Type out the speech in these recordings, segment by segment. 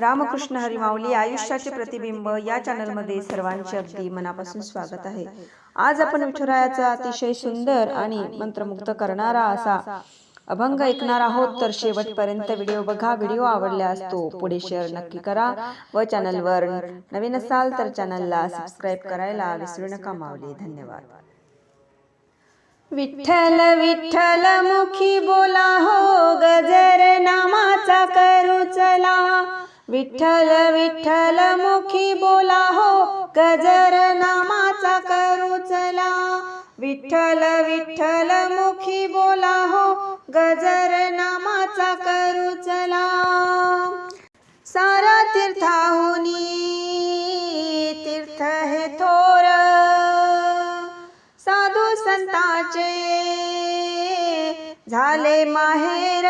रामकृष्ण हरी माऊली आयुष्याचे प्रतिबिंब या चॅनलमध्ये सर्वांचे अगदी मनापासून स्वागत आहे। आज आपण विठुरायाचा अतिशय सुंदर आणि मंत्रमुग्ध करणारा असा अभंग ऐकणार आहोत, तर शेवटपर्यंत व्हिडिओ बघा। व्हिडिओ आवडल्यास तो पुढे शेअर नक्की करा व चॅनलवर नवीन असाल तर चॅनलला सबस्क्राइब करायला विसरू नका माऊली। धन्यवाद। विठ्ठल विठ्ठल मुखी बोला हो, गजर नामाचा करू चला। विठ्ठल विठ्ठल मुखी बोला हो, गजर नामाचा करू चला। विठ्ठल विठ्ठल मुखी बोला हो, गजर नामाचा करू चला। सारा तीर्थाहुनी तीर्थ हे थोर, साधू संतांचे झाले माहेर।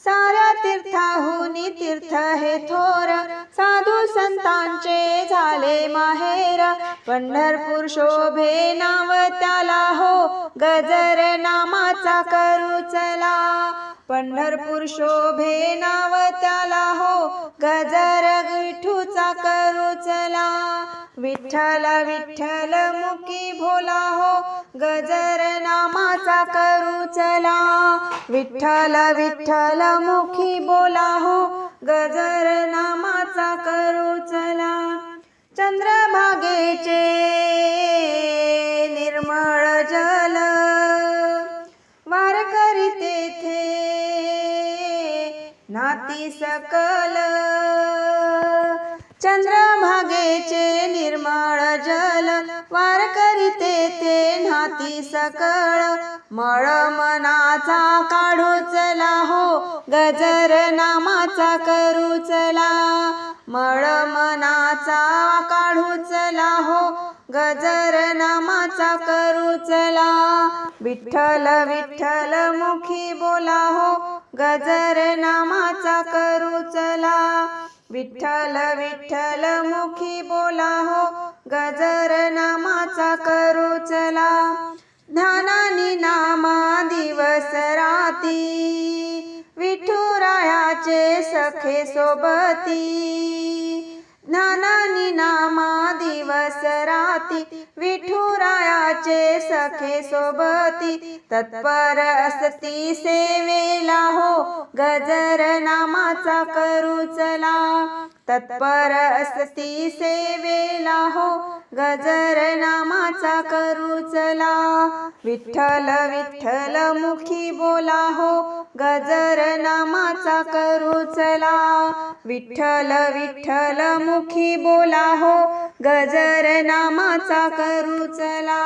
साऱ्या तीर्थाहुनी तीर्थ हे थोर, साधू संतांचे झाले माहेर। पंढरपूर शोभे नाव त्याला हो, गजर नामाचा करू चला। पंढरपूर शोभे नाव त्याला हो, गजर विठूचा करू चला। विठ्ठल विठ्ठल मुखी भोला हो, गजर नामाचा करू चला। विठ्ठल विठ्ठल मुखी बोला हो, गजर नामाचा करू चला। चंद्रभागेचे निर्मळ जल, वारकरी तेथे नाती सकल। चंद्रभागेचे निर्मळ जल, वारकरी तेथे नाती सकळ। मळ मनाचा काढू चला हो, गजर नामाचा करू चला। मळ मनाचा काढू चला हो, गजर नामाचा करू चला। विठ्ठल विठ्ठल मुखी बोला हो, गजर नामाचा करू चला। विठ्ठल विठ्ठल मुखी बोला हो, गजर नामाचा करू चला। ध्यानानी नामा दिवस राती, विठुरायाचे सखे सोबती। ज्ञानानी नामा दिवस राती, विठुरायाचे सखे सोबती। तत्पर असती सेवेला हो, गजर नामाचा करू चला। तत्पर असती सेवेला हो, गजर नामाचा करू चला। विठ्ठल विठ्ठल मुखी बोला हो, गजर नामाचा करू चला। विठ्ठल विठ्ठल मुखी बोला हो, गजर नामाचा करू चला।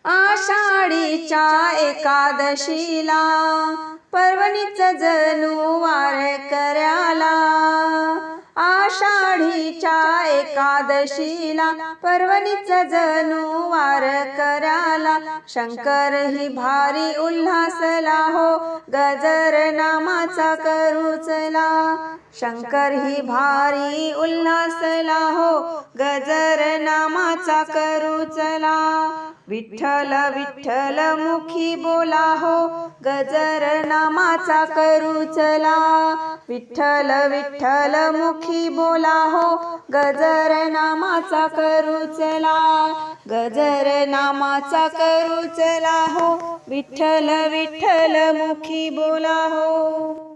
आषाढीच्या एकादशीला पर्वणीच जणू वारकऱ्याला। आषाढीच्या एकादशीला पर्वणीच जणू वारकऱ्याला। शंकर ही भारी उल्हासला हो, गजर नामाचा करू चला। शंकर ही भारी उल्हासला हो, गजर नामाचा करू चला। विठ्ठल विठ्ठल मुखी बोला हो, गजर नामाचा करू चला। विठ्ठल विठ्ठल मुखी बोला हो, गजर नामाचा करू चला। गजर नामाचा करू चला हो, विठ्ठल विठ्ठल मुखी बोला हो।